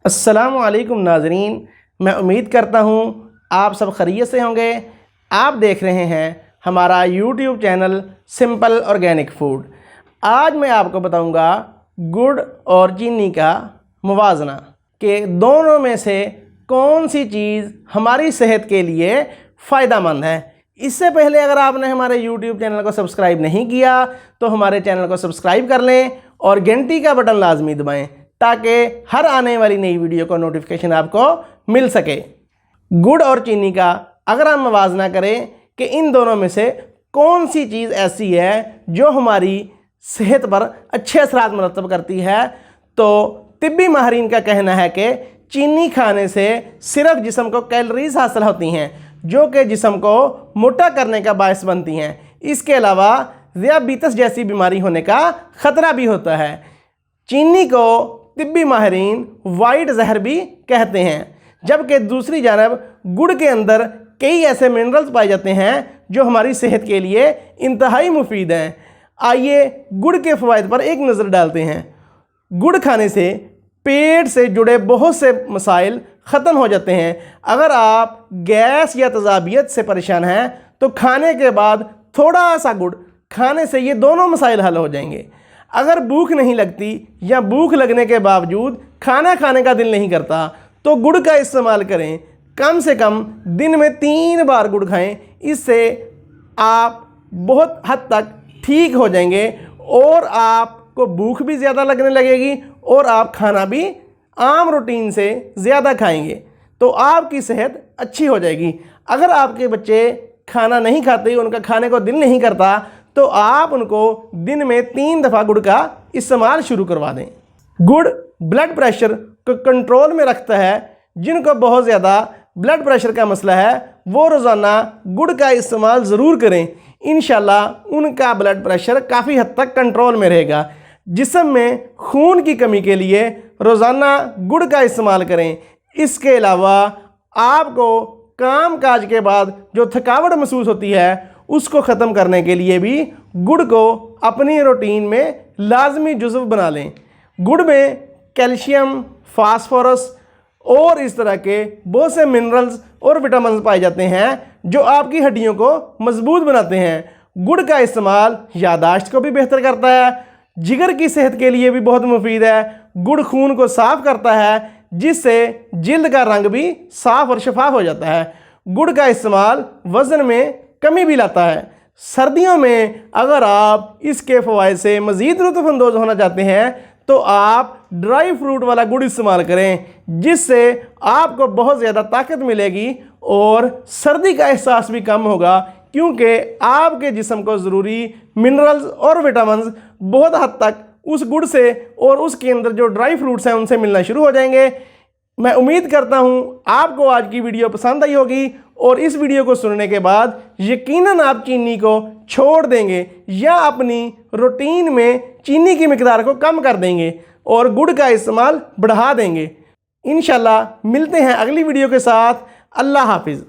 अस्सलामु अलैकुम नाज़रीन, मैं उम्मीद करता हूँ आप सब खैरियत से होंगे। आप देख रहे हैं हमारा YouTube channel simple organic food. आज मैं आपको बताऊँगा गुड़ और चीनी का मुवाजना कि दोनों में से कौन सी चीज़ हमारी सेहत के लिए फ़ायदेमंद है। इससे पहले अगर आपने हमारे यूट्यूब चैनल को सब्सक्राइब नहीं किया तो हमारे चैनल को सब्सक्राइब कर लें और घंटी का बटन लाजमी दबाएं ताकि हर आने वाली नई वीडियो का नोटिफिकेशन आपको मिल सके। गुड़ और चीनी का अगर हम मुवाजना करें कि इन दोनों में से कौन सी चीज़ ऐसी है जो हमारी सेहत पर अच्छे असरात मरतब करती है, तो तिब्बी माहिरीन का कहना है कि चीनी खाने से सिर्फ जिस्म को कैलोरीज हासिल होती हैं जो कि जिस्म को मोटा करने का बायस बनती हैं। इसके अलावा ज़ियाबीतस जैसी बीमारी होने का ख़तरा भी होता है। चीनी को तिब्बी माहिरीन वाइट जहर भी कहते हैं, जबकि दूसरी जानब गुड़ के अंदर कई ऐसे मिनरल्स पाए जाते हैं जो हमारी सेहत के लिए इंतहाई मुफीद हैं। आइए गुड़ के फ़वाइद पर एक नज़र डालते हैं। गुड़ खाने से पेट से जुड़े बहुत से मसाइल ख़त्म हो जाते हैं। अगर आप गैस या तेज़ाबियत से परेशान हैं तो खाने के बाद थोड़ा सा गुड़ खाने से ये दोनों मसाइल हल हो जाएंगे। अगर भूख नहीं लगती या भूख लगने के बावजूद खाना खाने का दिल नहीं करता तो गुड़ का इस्तेमाल करें। कम से कम दिन में 3 बार गुड़ खाएं। इससे आप बहुत हद तक ठीक हो जाएंगे और आपको भूख भी ज़्यादा लगने लगेगी और आप खाना भी आम रूटीन से ज़्यादा खाएंगे तो आपकी सेहत अच्छी हो जाएगी। अगर आपके बच्चे खाना नहीं खाते, उनका खाने को दिल नहीं करता, तो आप उनको दिन में 3 दफ़ा गुड़ का इस्तेमाल शुरू करवा दें। गुड़ ब्लड प्रेशर को कंट्रोल में रखता है। जिनको बहुत ज़्यादा ब्लड प्रेशर का मसला है वो रोज़ाना गुड़ का इस्तेमाल ज़रूर करें। इंशाल्लाह उनका ब्लड प्रेशर काफ़ी हद तक कंट्रोल में रहेगा। जिस्म में खून की कमी के लिए रोज़ाना गुड़ का इस्तेमाल करें। इसके अलावा आपको काम काज के बाद जो थकावट महसूस होती है उसको ख़त्म करने के लिए भी गुड़ को अपनी रूटीन में लाजमी जुज़व बना लें। गुड़ में कैल्शियम, फास्फोरस और इस तरह के बहुत से मिनरल्स और विटामिन पाए जाते हैं जो आपकी हड्डियों को मजबूत बनाते हैं। गुड़ का इस्तेमाल यादाश्त को भी बेहतर करता है, जिगर की सेहत के लिए भी बहुत मुफीद है। गुड़ खून को साफ़ करता है जिससे जिल्द का रंग भी साफ़ और शफाफ हो जाता है। गुड़ का इस्तेमाल वज़न में कमी भी लाता है। सर्दियों में अगर आप इसके फ़वाइद से मज़ीद लुत्फ़अंदोज़ होना चाहते हैं तो आप ड्राई फ्रूट वाला गुड़ इस्तेमाल करें, जिससे आपको बहुत ज़्यादा ताकत मिलेगी और सर्दी का एहसास भी कम होगा, क्योंकि आपके जिस्म को ज़रूरी मिनरल्स और विटामिन्स बहुत हद तक उस गुड़ से और उसके अंदर जो ड्राई फ्रूट्स हैं उनसे मिलना शुरू हो जाएंगे। मैं उम्मीद करता हूँ आपको आज की वीडियो पसंद आई होगी और इस वीडियो को सुनने के बाद यकीनन आप चीनी को छोड़ देंगे या अपनी रूटीन में चीनी की मिकदार को कम कर देंगे और गुड़ का इस्तेमाल बढ़ा देंगे। इंशाल्लाह मिलते हैं अगली वीडियो के साथ। अल्लाह हाफिज़।